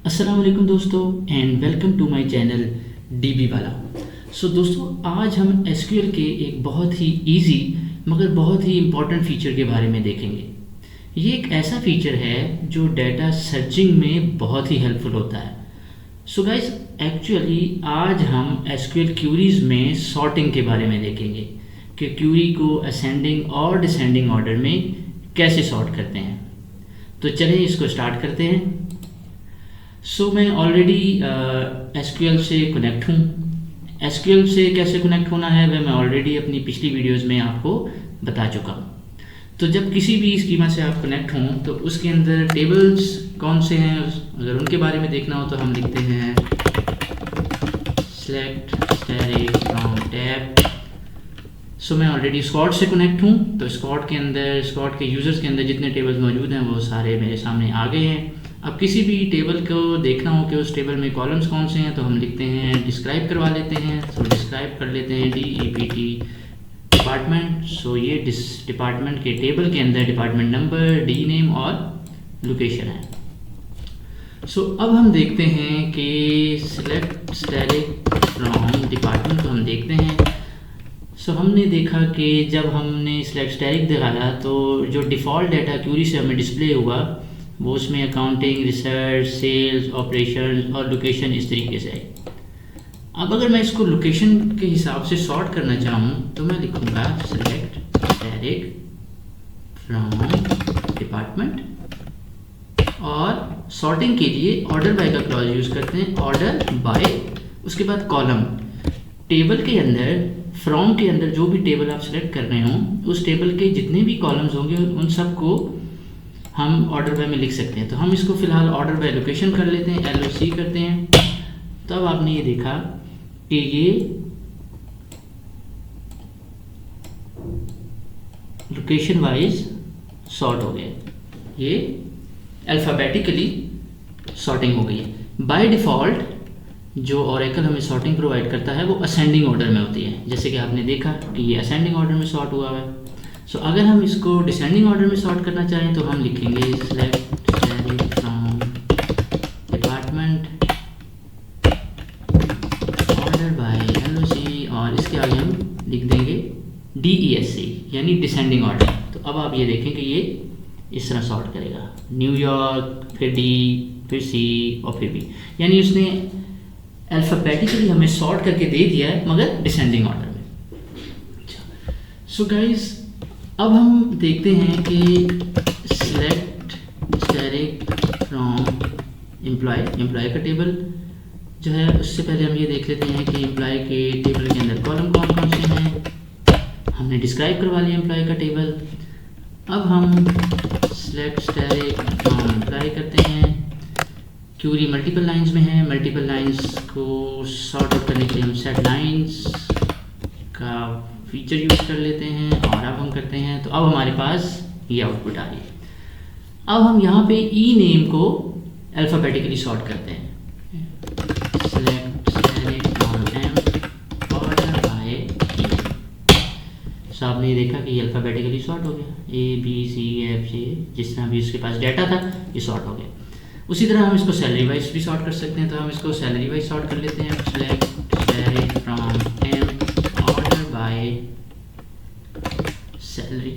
अस्सलाम वालेकुम दोस्तों and welcome to my channel DB वाला। दोस्तों आज हम एसक्यूएल के एक बहुत ही इजी मगर बहुत ही इम्पॉर्टेंट फीचर के बारे में देखेंगे। ये एक ऐसा फीचर है जो डाटा सर्चिंग में बहुत ही हेल्पफुल होता है। गाइस एक्चुअली आज हम एसक्यूएल क्यूरीज में सॉर्टिंग के बारे में देखेंगे कि क्यूरी को असेंडिंग और डिसेंडिंग ऑर्डर में कैसे सॉर्ट करते हैं। तो चलिए इसको स्टार्ट करते हैं। मैं ऑलरेडी एसक्यूएल से कनेक्ट हूँ। एसक्यूएल से कैसे कनेक्ट होना है वह मैं ऑलरेडी अपनी पिछली वीडियोस में आपको बता चुका हूँ। तो जब किसी भी स्कीमा से आप कनेक्ट हों तो उसके अंदर टेबल्स कौन से हैं, अगर उनके बारे में देखना हो तो हम लिखते हैं सेलेक्ट स्टैटिक फ्रॉम टैब। मैं ऑलरेडी स्कॉट से कनेक्ट हूँ, तो स्कॉट के यूज़र्स के अंदर जितने टेबल्स मौजूद हैं वो सारे मेरे सामने आ गए हैं। अब किसी भी टेबल को देखना हो कि उस टेबल में कॉलम्स कौन से हैं तो हम लिखते हैं डिस्क्राइब करवा लेते हैं। डिस्क्राइब कर लेते हैं DEPT डिपार्टमेंट। ये डिपार्टमेंट के टेबल के अंदर डिपार्टमेंट नंबर, डी नेम और लोकेशन है। अब हम देखते हैं कि सेलेक्ट स्टैटिक फ्रॉम डिपार्टमेंट को हम देखते हैं। हमने देखा कि जब हमने सेलेक्ट स्टैटिक दिखाया तो जो डिफ़ॉल्ट डाटा क्यूरी से हमें डिस्प्ले हुआ वो उसमें अकाउंटिंग, रिसर्च, सेल्स, ऑपरेशन और लोकेशन इस तरीके से है। अब अगर मैं इसको लोकेशन के हिसाब से सॉर्ट करना चाहूँ तो मैं लिखूँगा सेलेक्ट स्टैटिक फ्रॉम डिपार्टमेंट और सॉर्टिंग के लिए ऑर्डर बाय का क्लॉज यूज़ करते हैं। ऑर्डर बाय, उसके बाद कॉलम, टेबल के अंदर फ्रॉम के अंदर जो भी टेबल आप सेलेक्ट कर रहे हो उस टेबल के जितने भी कॉलम्स होंगे उन सबको हम ऑर्डर बाय में लिख सकते हैं। तो हम इसको फिलहाल ऑर्डर बाय लोकेशन कर लेते हैं, LOC करते हैं। तब आपने ये देखा कि ये लोकेशन वाइज सॉर्ट हो गया, ये अल्फ़ाबेटिकली सॉर्टिंग हो गई है। बाय डिफ़ॉल्ट जो ओरेकल हमें सॉर्टिंग प्रोवाइड करता है वो असेंडिंग ऑर्डर में होती है, जैसे कि आपने देखा कि ये असेंडिंग ऑर्डर में सॉर्ट हुआ है। अगर हम इसको डिसेंडिंग ऑर्डर में सॉर्ट करना चाहें तो हम लिखेंगे select static from department order by LOC और इसके आगे हम लिख देंगे DESC यानी डिसेंडिंग ऑर्डर। तो अब आप ये देखें कि ये इस तरह सॉर्ट करेगा, न्यूयॉर्क, फिर D, फिर C और फिर B, यानी उसने अल्फ़ाबेटिकली हमें सॉर्ट करके दे दिया है मगर डिसेंडिंग ऑर्डर में। गाइस अब हम देखते हैं कि सेलेक्ट स्टैटिक फ्रॉम एम्प्लॉय का टेबल जो है, उससे पहले हम ये देख लेते हैं कि एम्प्लॉय के टेबल के अंदर कॉलम कौन कौन से हैं। हमने डिस्क्राइब करवा लिया एम्प्लॉय का टेबल। अब हम सेलेक्ट स्टैटिक फ्रॉम एम्प्लॉय करते हैं। क्यूरी मल्टीपल लाइंस में है, मल्टीपल लाइंस को सॉर्ट आउट करने के लिए हम सेट लाइंस का फीचर यूज़ कर लेते हैं और अब हम करते हैं तो अब हमारे पास ये आउटपुट आ रही है। अब हम यहाँ पे ई नेम को अल्फ़ाबेटिकली सॉर्ट करते हैं। Select static from M order by E. आपने देखा कि ये अल्फ़ाबेटिकली सॉर्ट हो गया, ABCFG जिस तरह भी उसके पास डाटा था ये सॉर्ट हो गया। उसी तरह हम इसको सैलरी वाइज भी सॉर्ट कर सकते हैं, तो हम इसको सैलरी वाइज सॉर्ट कर लेते हैं। Select static from M order by salary.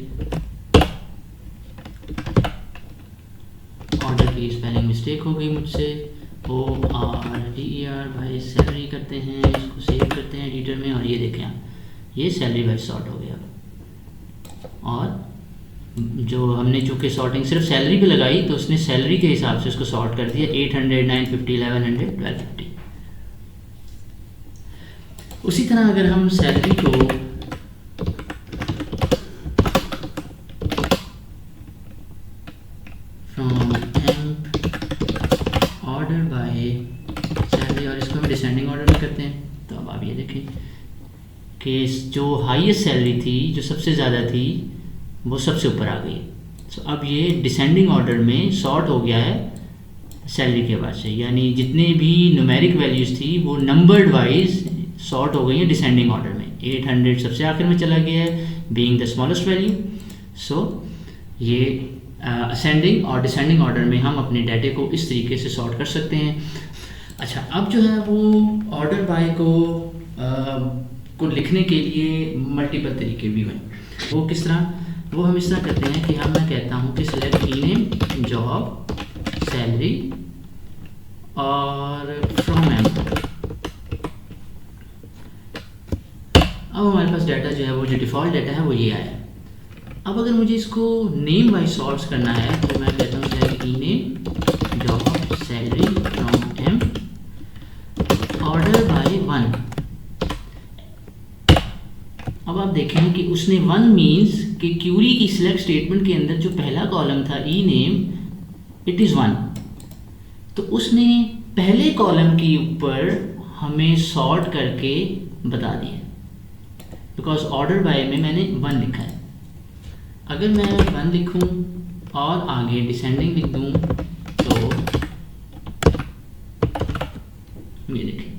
Order की स्पेलिंग मिस्टेक हो गई मुझसे, ORDER बाय सैलरी करते हैं, इसको सेव करते हैं एडिटर में और ये देखें आप ये सैलरी वाइज सॉर्ट हो गया। और जो हमने चूँकि सॉर्टिंग सिर्फ सैलरी पे लगाई तो उसने सैलरी के हिसाब से उसको सॉर्ट कर दिया 800, 950, 1100, 1250। उसी तरह अगर हम सैलरी को from amp order by salary और इसको हम डिसेंडिंग ऑर्डर में करते हैं, तो अब आप ये देखें कि जो हाईएस्ट सैलरी थी, जो सबसे ज़्यादा थी, वो सबसे ऊपर आ गई। अब ये डिसेंडिंग ऑर्डर में सॉर्ट हो गया है सैलरी के बाद से, यानी जितने भी न्यूमेरिक वैल्यूज़ थी वो नंबर्ड वाइज सॉर्ट हो गई है डिसेंडिंग ऑर्डर में। 800 सबसे आखिर में चला गया है बीइंग द स्मॉलेस्ट वैल्यू। ये असेंडिंग और डिसेंडिंग ऑर्डर में हम अपने डाटे को इस तरीके से सॉर्ट कर सकते हैं। अच्छा, अब जो है वो ऑर्डर बाय को लिखने के लिए मल्टीपल तरीके भी हैं। वो किस तरह? वो हम इस तरह करते हैं कि मैं कहता हूँ कि select E name, job, salary और फ्रॉम एम। अब हमारे पास डाटा जो है वो जो डिफ़ॉल्ट डाटा है वो ये आया। अब अगर मुझे इसको नेम वाइज सॉर्ट करना है तो मैं कहता हूँ select E name, job, salary, from M, order by 1। अब आप देखें कि उसने 1 मीन्स कि क्यूरी की सिलेक्ट स्टेटमेंट के अंदर जो पहला कॉलम था ई नेम, इट इज़ 1। तो उसने पहले कॉलम के ऊपर हमें सॉर्ट करके बता दिया, बिकॉज ऑर्डर बाय में मैंने 1 लिखा है। अगर मैं 1 लिखूं और आगे डिसेंडिंग लिख दूं तो ये देखिए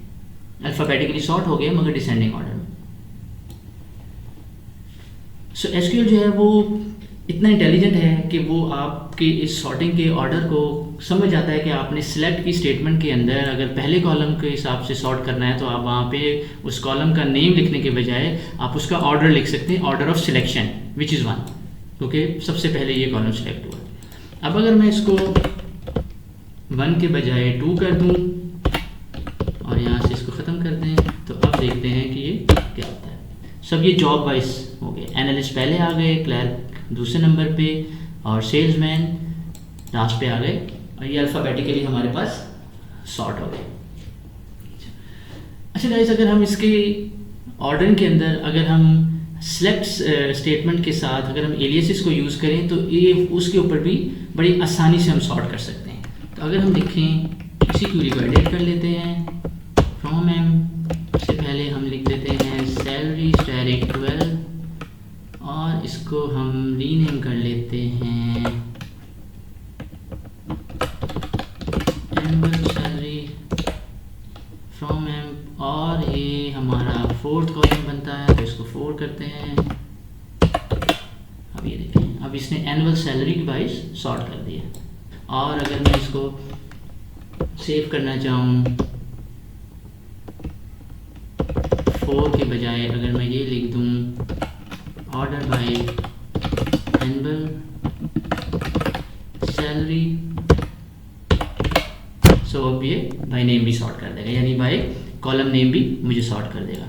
अल्फ़ाबेटिकली सॉर्ट हो गया मगर डिसेंडिंग ऑर्डर में। सो एसक्यूएल जो है वो इतना इंटेलिजेंट है कि वो आपके इस सॉर्टिंग के ऑर्डर को समझ जाता है कि आपने सिलेक्ट की स्टेटमेंट के अंदर अगर पहले कॉलम के हिसाब से सॉर्ट करना है तो आप वहाँ पे उस कॉलम का नेम लिखने के बजाय आप उसका ऑर्डर लिख सकते हैं, order of selection which is 1, क्योंकि सबसे पहले ये कॉलम सिलेक्ट हुआ। अब अगर मैं इसको 1 के बजाय 2 कर दूँ और यहाँ से इसको ख़त्म कर दें तो अब देखते हैं कि ये क्या होता है। सब ये जॉब वाइज हो गए, एनालिस्ट पहले आ गए, क्लर्क दूसरे नंबर पे और सेल्समैन लास्ट पे आ गए और ये अल्फ़ाबेटिकली हमारे पास सॉर्ट हो गए। अच्छा गाइस, अगर हम इसके ऑर्डर के अंदर अगर हम सिलेक्ट स्टेटमेंट के साथ अगर हम एलियासेस को यूज़ करें तो ये उसके ऊपर भी बड़ी आसानी से हम सॉर्ट कर सकते हैं। तो अगर हम देखें इसी क्यूरी को एडिट कर लेते हैं, फ्रॉम एम से पहले हम लिख देते हैं सैलरी स्टैरिक 12 और इसको हम रीनेम कर लेते हैं एनुअल सैलरी फ्रॉम एम और ये हमारा 4th कॉलम बनता है तो इसको 4 करते हैं। अब ये देखें, अब इसने एनुअल सैलरी के वाइज सॉर्ट कर दिया। और अगर मैं इसको सेव करना चाहूँ 4 के बजाय अगर मैं ये लिख दूँ ऑर्डर बाय एनुअल सैलरी, सो अब ये बाय नेम भी सॉर्ट कर देगा, यानी बाय कॉलम नेम भी मुझे सॉर्ट कर देगा।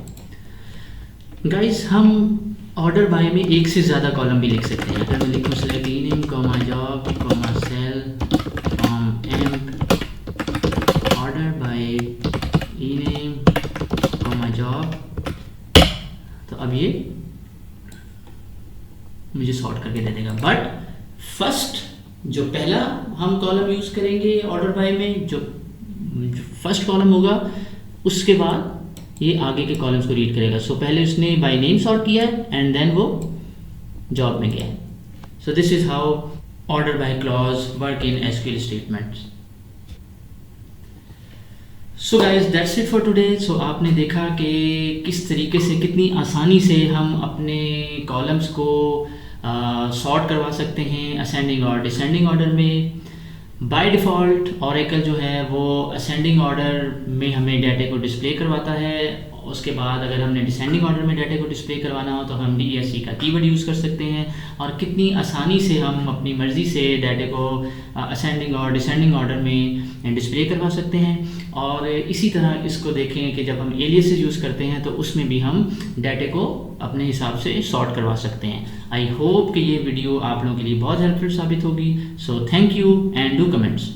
गाइस, हम ऑर्डर बाय में एक से ज़्यादा कॉलम भी लिख सकते हैं। अगर मैं लिखूँ select E name, comma job, comma sal, from M, order by E name, comma job, तो अब ये मुझे सॉर्ट करके दे देगा। बट फर्स्ट जो पहला हम कॉलम यूज़ करेंगे ऑर्डर बाय में, जो फर्स्ट कॉलम होगा उसके बाद ये आगे के कॉलम्स को रीड करेगा। सो पहले उसने बाय नेम सॉर्ट किया है एंड देन वो जॉब में गया है। So this is how order by clause work in SQL statements. So guys, that's it for today. So आपने देखा कि किस तरीके से कितनी आसानी से हम अपने कॉलम्स को सॉर्ट करवा सकते हैं असेंडिंग और डिसेंडिंग ऑर्डर में। बाय डिफ़ॉल्ट ओरेकल जो है वो असेंडिंग ऑर्डर में हमें डाटे को डिस्प्ले करवाता है। उसके बाद अगर हमने डिसेंडिंग ऑर्डर में डाटे को डिस्प्ले करवाना हो तो हम DESC का कीवर्ड यूज़ कर सकते हैं और कितनी आसानी से हम अपनी मर्ज़ी से डाटे को असेंडिंग और डिसेंडिंग ऑर्डर में डिस्प्ले करवा सकते हैं। और इसी तरह इसको देखें कि जब हम एलियासेस यूज़ करते हैं तो उसमें भी हम डाटे को अपने हिसाब से सॉर्ट करवा सकते हैं। आई होप कि ये वीडियो आप लोगों के लिए बहुत हेल्पफुल साबित होगी। So thank you and do comments.